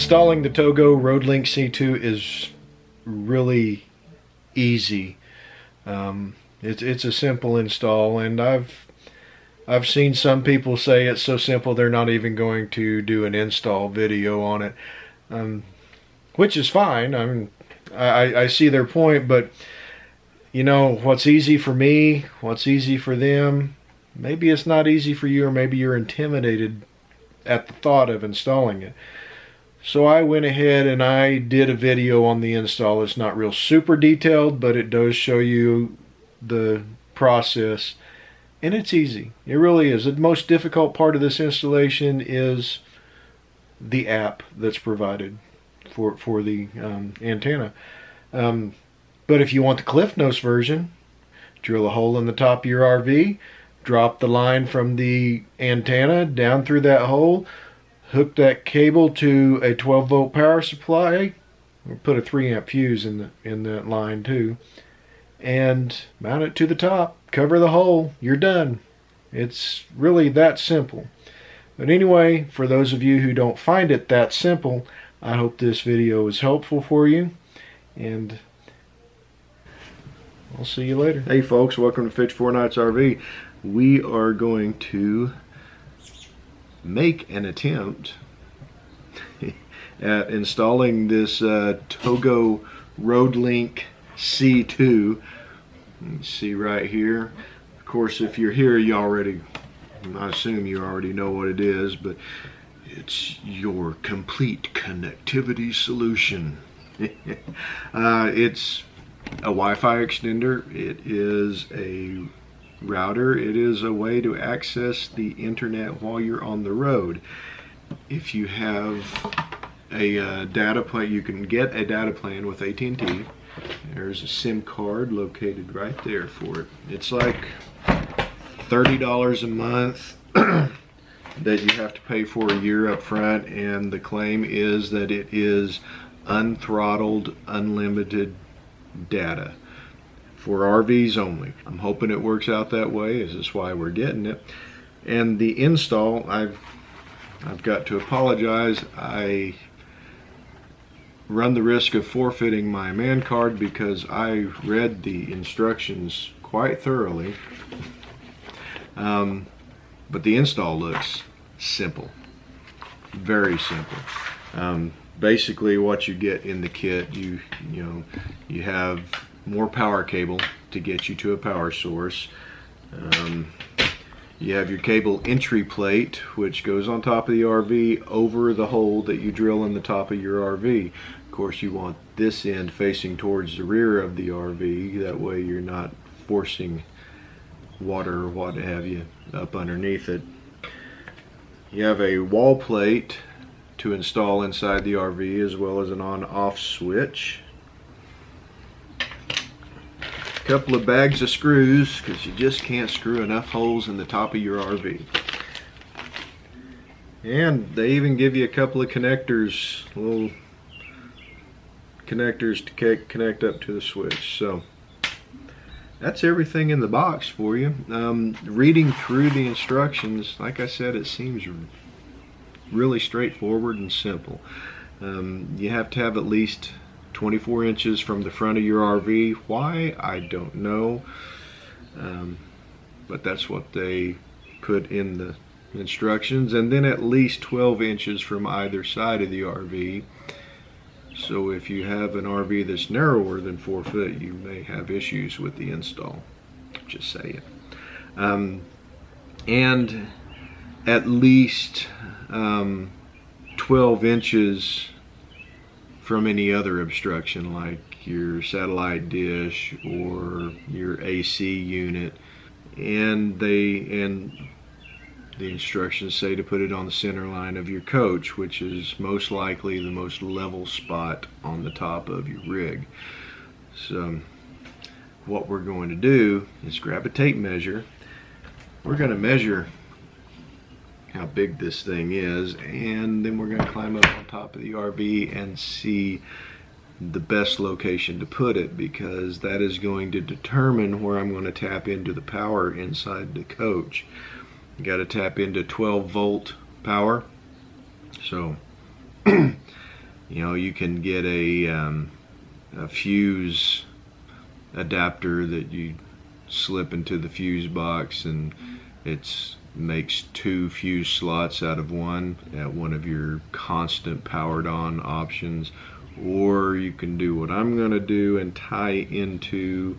Installing the TOGO Roadlink C2 is really easy. It's a simple install, and I've seen some people say it's so simple they're not even going to do an install video on it, which is fine. I see their point, but you know, what's easy for me, what's easy for them, maybe it's not easy for you, or maybe you're intimidated at the thought of installing it. So I went ahead and I did a video on the install. It's not real super detailed, but it does show you the process, and it's easy. It really is. The most difficult part of this installation is the app that's provided for the antenna. But if you want the Cliff Notes version, drill a hole in the top of your RV, drop the line from the antenna down through that hole, hook that cable to a 12-volt power supply, put a 3-amp fuse in that line too, and mount it to the top, cover the hole, you're done. It's really that simple. But anyway, for those of you who don't find it that simple, I hope this video is helpful for you, and I'll see you later. Hey folks, welcome to Fitch 4 Nights RV. We are going to make an attempt at installing this TOGO Roadlink C2. You can see right here. Of course, if you're here, I assume you already know what it is, but it's your complete connectivity solution. It's a Wi-Fi extender. It is a router. It is a way to access the internet while you're on the road. If you have a data plan, you can get a data plan with AT&T. There's a SIM card located right there for it. It's like $30 a month that you have to pay for a year up front, and the claim is that it is unthrottled, unlimited data for RVs only. I'm hoping it works out that way. This is why we're getting it. And the install, I've got to apologize. I run the risk of forfeiting my man card because I read the instructions quite thoroughly. But the install looks simple, very simple. Basically, what you get in the kit, you have more power cable to get you to a power source. You have your cable entry plate, which goes on top of the RV over the hole that you drill in the top of your RV. Of course, you want this end facing towards the rear of the RV. That way you're not forcing water or what have you up underneath it. You have a wall plate to install inside the RV, as well as an on-off switch. A couple of bags of screws, because you just can't screw enough holes in the top of your RV. And they even give you a couple of connectors, little connectors to connect up to the switch. So that's everything in the box for you. Reading through the instructions, like I said, it seems really straightforward and simple. You have to have at least 24 inches from the front of your RV. Why? I don't know. But that's what they put in the instructions. And then at least 12 inches from either side of the RV. So if you have an RV that's narrower than 4 foot, you may have issues with the install. Just saying. And at least 12 inches from any other obstruction, like your satellite dish or your AC unit. And the instructions say to put it on the center line of your coach, which is most likely the most level spot on the top of your rig. So what we're going to do is grab a tape measure. We're going to measure how big this thing is, and then we're going to climb up on top of the RV and see the best location to put it, because that is going to determine where I'm going to tap into the power inside the coach. You got to tap into 12-volt power. So You know, you can get a fuse adapter that you slip into the fuse box, and it makes 2 fuse slots out of one at one of your constant powered on options. Or you can do what I'm gonna do and tie into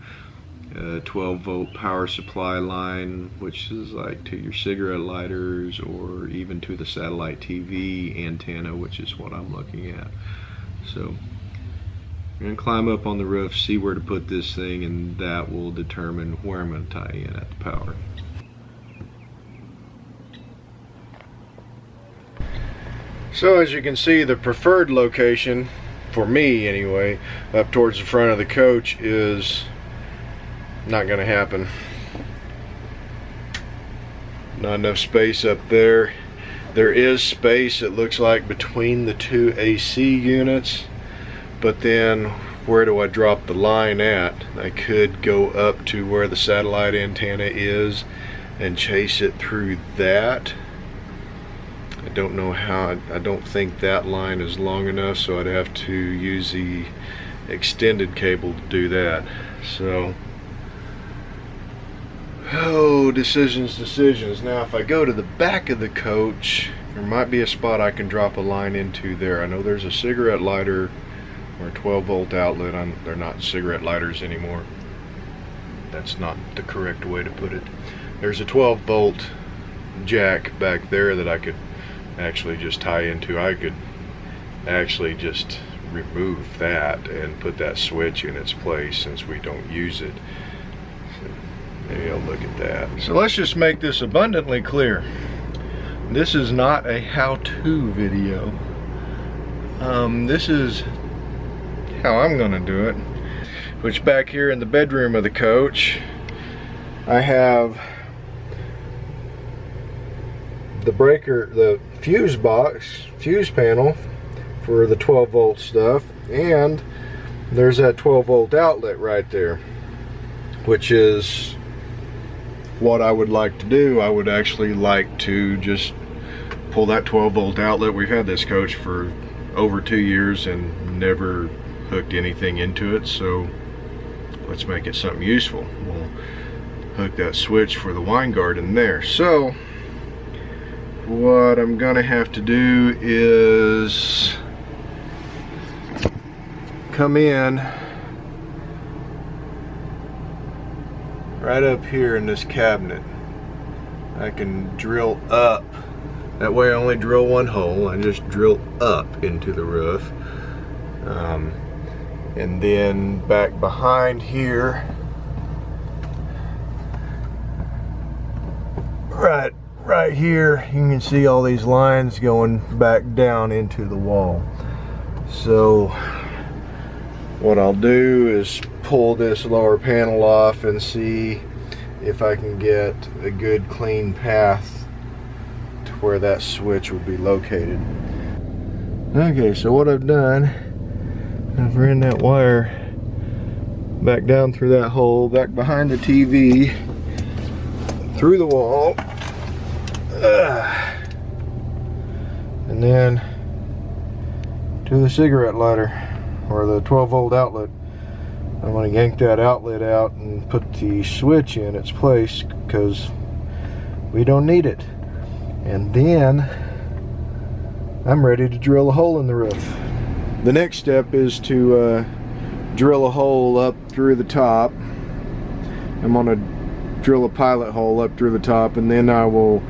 a 12-volt power supply line, which is like to your cigarette lighters, or even to the satellite TV antenna, which is what I'm looking at. So I'm gonna climb up on the roof, see where to put this thing, and that will determine where I'm gonna tie in at the power. So as you can see, the preferred location, for me anyway, up towards the front of the coach is not going to happen. Not enough space up there. There is space, it looks like, between the 2 AC units, but then where do I drop the line at? I could go up to where the satellite antenna is and chase it through that. I don't know how. I don't think that line is long enough, so I'd have to use the extended cable to do that. So, oh, decisions. Now if I go to the back of the coach, there might be a spot I can drop a line into there. I know there's a cigarette lighter or a 12-volt outlet. They're not cigarette lighters anymore. That's not the correct way to put it. There's a 12-volt jack back there that I could actually just tie into. I could actually just remove that and put that switch in its place since we don't use it. So maybe I'll look at that. So let's just make this abundantly clear. This is not a how-to video. This is how I'm gonna do it. Which, back here in the bedroom of the coach, I have the breaker, the fuse box, fuse panel for the 12-volt stuff, and there's that 12-volt outlet right there, which is what I would like to do. I would actually like to just pull that 12-volt outlet. We've had this coach for over 2 years and never hooked anything into it, so let's make it something useful. We'll hook that switch for the wine guard in there. So what I'm gonna have to do is come in right up here in this cabinet. I can drill up. That way I only drill one hole. I just drill up into the roof. And then back behind here, right here, you can see all these lines going back down into the wall. So what I'll do is pull this lower panel off and see if I can get a good clean path to where that switch will be located. Okay, so what I've done, I've ran that wire back down through that hole, back behind the TV, through the wall, and then to the cigarette lighter, or the 12-volt outlet. I'm going to yank that outlet out and put the switch in its place because we don't need it. And then I'm ready to drill a hole in the roof. The next step is to drill a hole up through the top. I'm going to drill a pilot hole up through the top, and then I will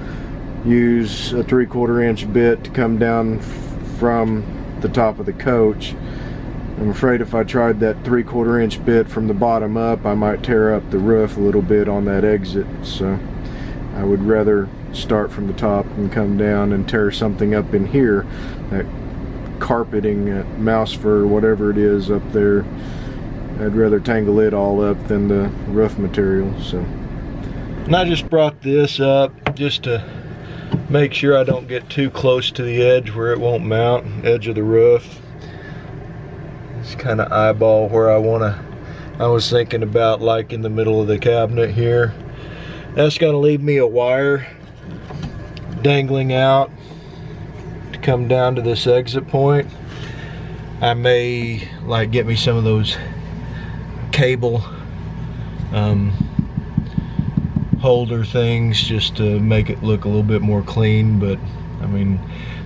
use a 3/4 inch bit to come down from the top of the coach. I'm afraid if I tried that 3/4 inch bit from the bottom up, I might tear up the roof a little bit on that exit. So I would rather start from the top and come down and tear something up in here. That carpeting, mouse fur, whatever it is up there, I'd rather tangle it all up than the roof material. So, and I just brought this up just to make sure I don't get too close to the edge where it won't mount, edge of the roof. Just kind of eyeball where I was thinking about, like in the middle of the cabinet here. That's going to leave me a wire dangling out to come down to this exit point. I may like get me some of those cable holder things just to make it look a little bit more clean. But I mean,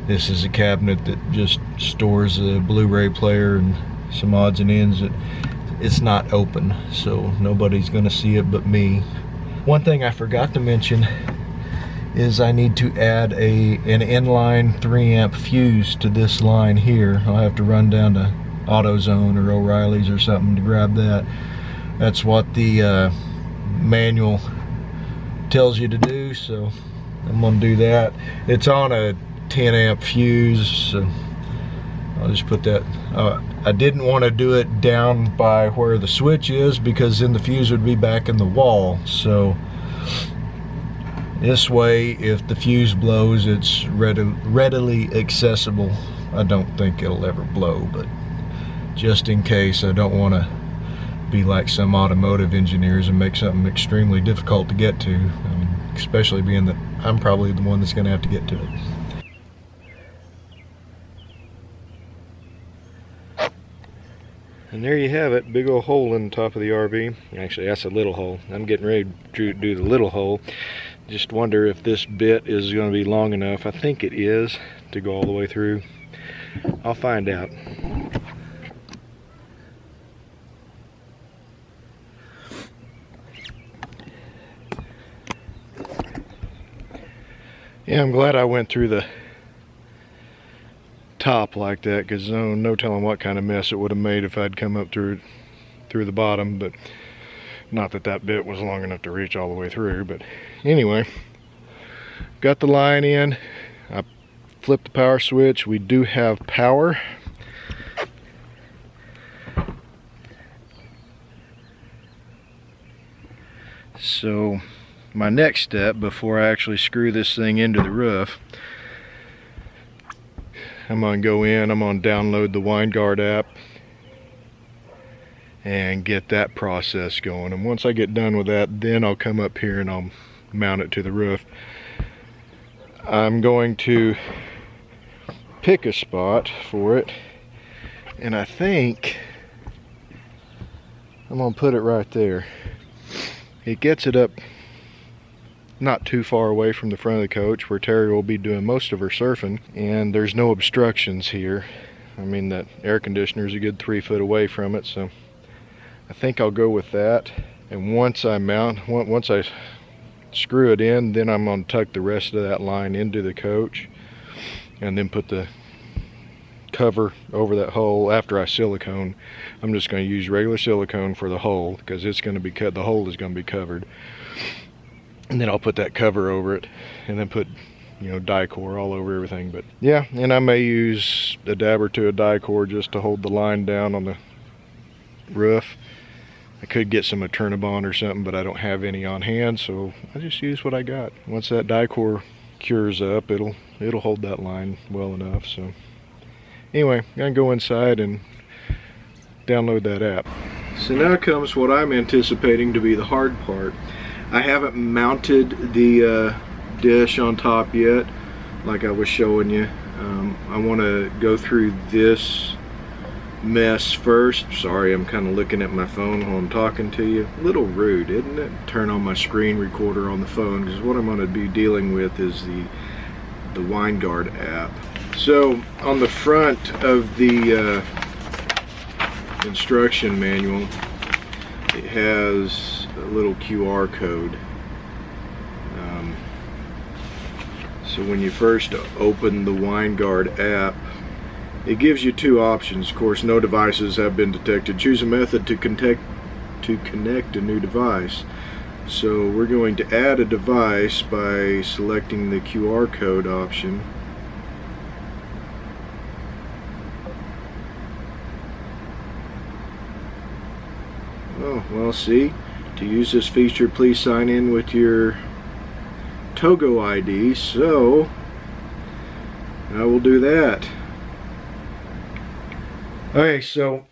this is a cabinet that just stores a Blu-ray player and some odds and ends. It's not open, so nobody's gonna see it but me. One thing I forgot to mention is I need to add an inline 3-amp fuse to this line here. I'll have to run down to AutoZone or O'Reilly's or something to grab that. That's what the manual tells you to do, so I'm gonna do that. It's on a 10-amp fuse, so I'll just put that. I didn't want to do it down by where the switch is, because then the fuse would be back in the wall. So this way, if the fuse blows, it's readily accessible. I don't think it'll ever blow, but just in case, I don't want to be like some automotive engineers and make something extremely difficult to get to. I mean, especially being that I'm probably the one that's going to have to get to it. And there you have it, big old hole in the top of the RV. Actually, that's a little hole. I'm getting ready to do the little hole. Just wonder if this bit is going to be long enough. I think it is to go all the way through. I'll find out. Yeah, I'm glad I went through the top like that, because no telling what kind of mess it would have made if I'd come up through the bottom. But not that that bit was long enough to reach all the way through. But anyway, got the line in. I flipped the power switch. We do have power. So my next step, before I actually screw this thing into the roof, I'm gonna go in, I'm gonna download the WineGuard app and get that process going. And once I get done with that, then I'll come up here and I'll mount it to the roof. I'm going to pick a spot for it, and I think I'm gonna put it right there. It gets it up not too far away from the front of the coach, where Terry will be doing most of her surfing, and there's no obstructions here. I mean, that air conditioner is a good 3 foot away from it, so I think I'll go with that. And once I screw it in, then I'm going to tuck the rest of that line into the coach and then put the cover over that hole. After I silicone, I'm just going to use regular silicone for the hole, because it's going to be cut. The hole is going to be covered. And then I'll put that cover over it, and then put, you know, Dicor all over everything. But yeah, and I may use a dab or two of Dicor just to hold the line down on the roof. I could get some Eternabond or something, but I don't have any on hand, so I just use what I got. Once that Dicor cures up, it'll hold that line well enough. So anyway, I'm gonna go inside and download that app. So now comes what I'm anticipating to be the hard part. I haven't mounted the dish on top yet, like I was showing you. I want to go through this mess first. Sorry, I'm kind of looking at my phone while I'm talking to you. A little rude, isn't it? Turn on my screen recorder on the phone, because what I'm going to be dealing with is the WineGuard app. So on the front of the instruction manual, it has a little QR code. So when you first open the WineGuard app, it gives you two options. Of course, no devices have been detected. Choose a method to connect a new device. So we're going to add a device by selecting the QR code option. Oh, well, see, to use this feature, please sign in with your TOGO ID. So I will do that. Okay, so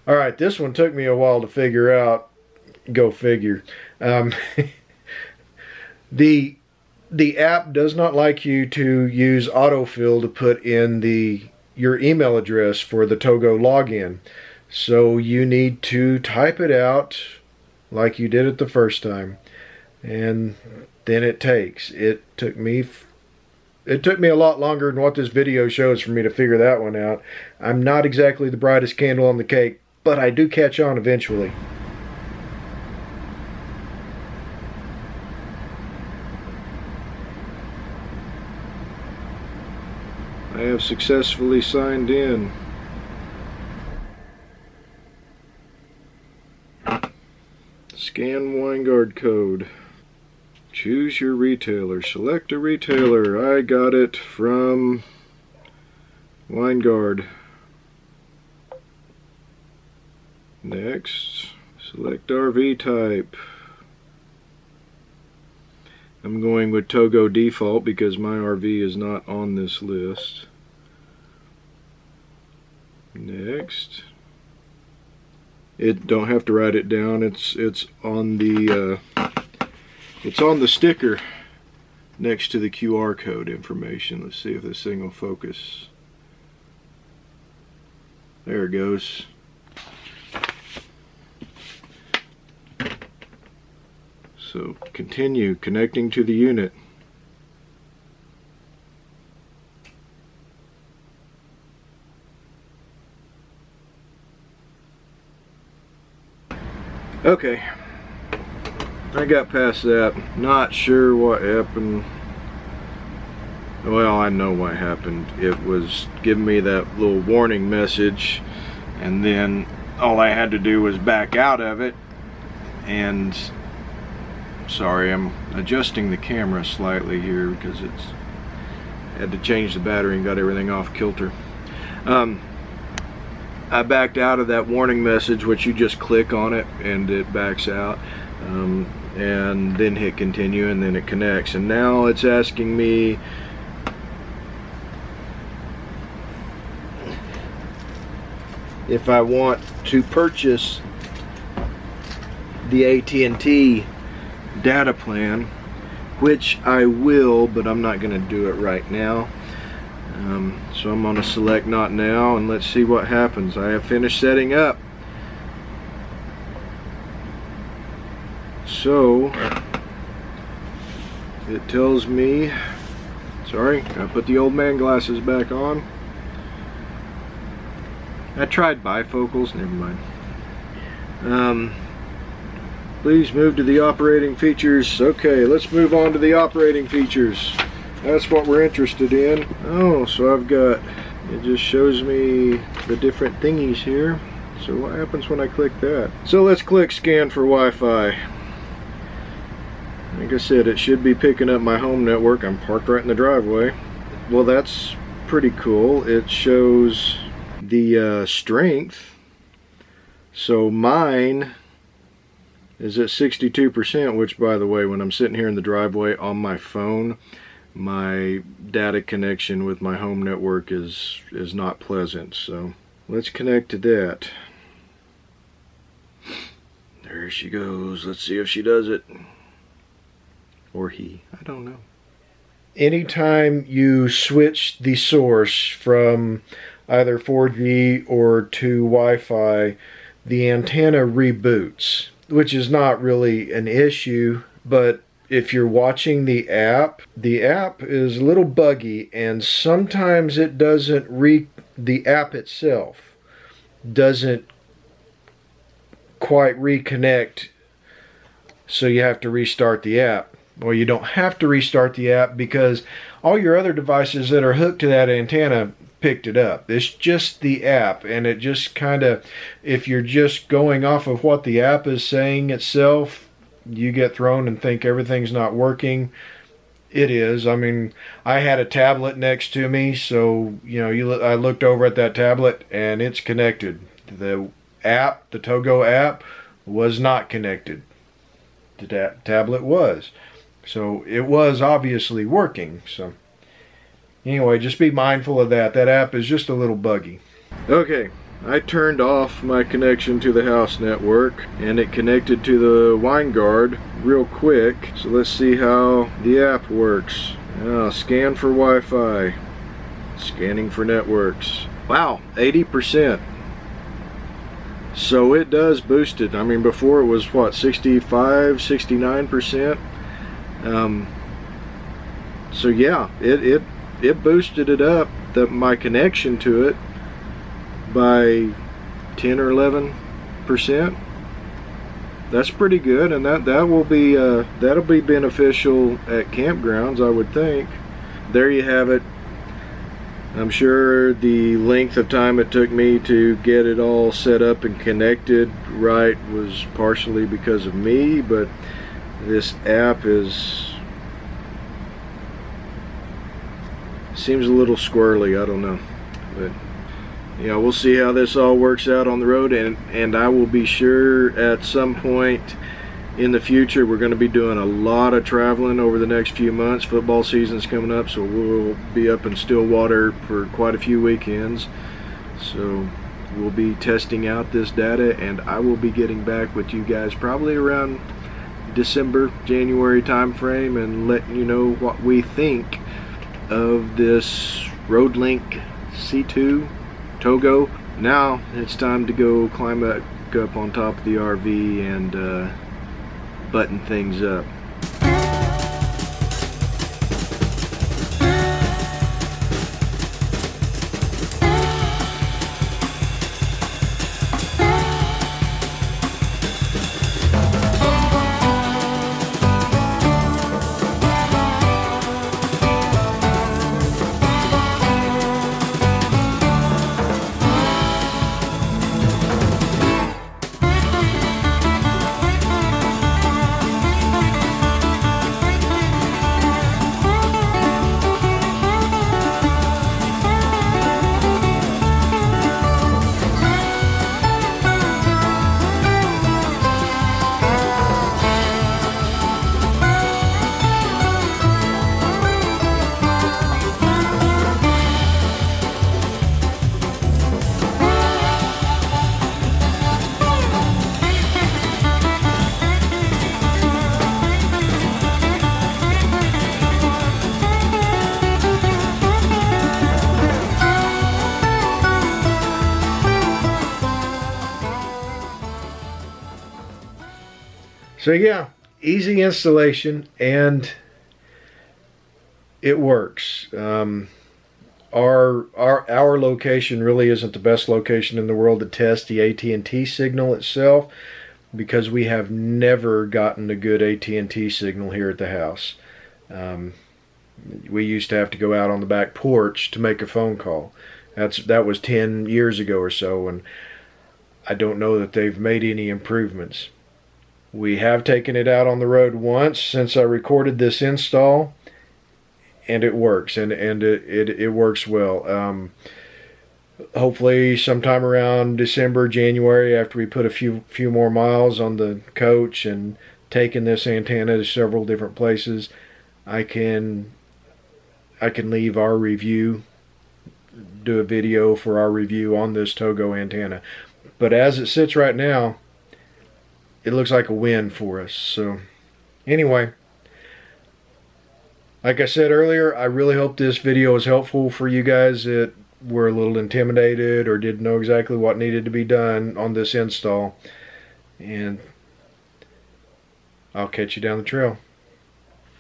alright, this one took me a while to figure out. Go figure. The the app does not like you to use autofill to put in your email address for the TOGO login. So you need to type it out like you did it the first time, and then it takes. It took me a lot longer than what this video shows for me to figure that one out. I'm not exactly the brightest candle on the cake, but I do catch on eventually. I have successfully signed in. Scan Winegard code. Choose your retailer. Select a retailer. I got it from Winegard. Next, select RV type. I'm going with TOGO default because my RV is not on this list. Next. It don't have to write it down. It's on the sticker next to the QR code information. Let's see if this thing will focus. There it goes. So continue connecting to the unit. Okay, I got past that. Not sure what happened. Well, I know what happened. It was giving me that little warning message, and then all I had to do was back out of it. And sorry, I'm adjusting the camera slightly here because it's had to change the battery and got everything off kilter. I backed out of that warning message, which you just click on it and it backs out, and then hit continue, and then it connects. And now it's asking me if I want to purchase the AT&T data plan, which I will, but I'm not going to do it right now. So I'm going to select not now, and let's see what happens. I have finished setting up. So it tells me, sorry, I put the old man glasses back on. I tried bifocals, never mind. Please move to the operating features. Okay, let's move on to the operating features. That's what we're interested in. Oh, so I've got, it just shows me the different thingies here. So what happens when I click that? So let's click scan for Wi-Fi. Like I said, it should be picking up my home network. I'm parked right in the driveway. Well, that's pretty cool. It shows the strength. So mine is at 62%, which, by the way, when I'm sitting here in the driveway on my phone, my data connection with my home network is not pleasant. So let's connect to that. There she goes. Let's see if she does it. Or he. I don't know. Anytime you switch the source from either 4G or to Wi-Fi, the antenna reboots, which is not really an issue, but if you're watching the app is a little buggy, and sometimes it doesn't the app itself doesn't quite reconnect, so you have to restart the app. Well, you don't have to restart the app because all your other devices that are hooked to that antenna picked it up. It's just the app, and it just kind of, if you're just going off of what the app is saying itself, you get thrown and think everything's not working. It is. I mean, I had a tablet next to me, so I looked over at that tablet and it's connected. The app, the TOGO app, was not connected. The tablet was. So it was obviously working. So anyway, just be mindful of that. That app is just a little buggy. Okay, I turned off my connection to the house network and it connected to the WineGuard real quick. So let's see how the app works. Scan for Wi-Fi. Scanning for networks. Wow, 80%. So it does boost it. I mean, before it was what, 65, 69%. So yeah, it boosted it up, my connection to it, by 10 or 11%. That's pretty good, and that will be that'll be beneficial at campgrounds, I would think. There you have it. I'm sure the length of time it took me to get it all set up and connected right was partially because of me, but this app seems a little squirrely, I don't know. But yeah, we'll see how this all works out on the road, and I will be sure at some point in the future we're going to be doing a lot of traveling over the next few months. Football season's coming up, so we'll be up in Stillwater for quite a few weekends. So we'll be testing out this data, and I will be getting back with you guys probably around December, January time frame, and letting you know what we think of this Roadlink C2 TOGO. Now it's time to go climb back up on top of the RV and button things up. So yeah, easy installation, and it works. Our location really isn't the best location in the world to test the AT&T signal itself, because we have never gotten a good AT&T signal here at the house. We used to have to go out on the back porch to make a phone call. That was 10 years ago or so, and I don't know that they've made any improvements. We have taken it out on the road once since I recorded this install, and it works, and it works well. Hopefully sometime around December, January, after we put a few more miles on the coach and taken this antenna to several different places, I can leave our review, do a video for our review on this TOGO antenna. But as it sits right now, it looks like a win for us. So anyway, like I said earlier, I really hope this video was helpful for you guys that were a little intimidated or didn't know exactly what needed to be done on this install. And I'll catch you down the trail.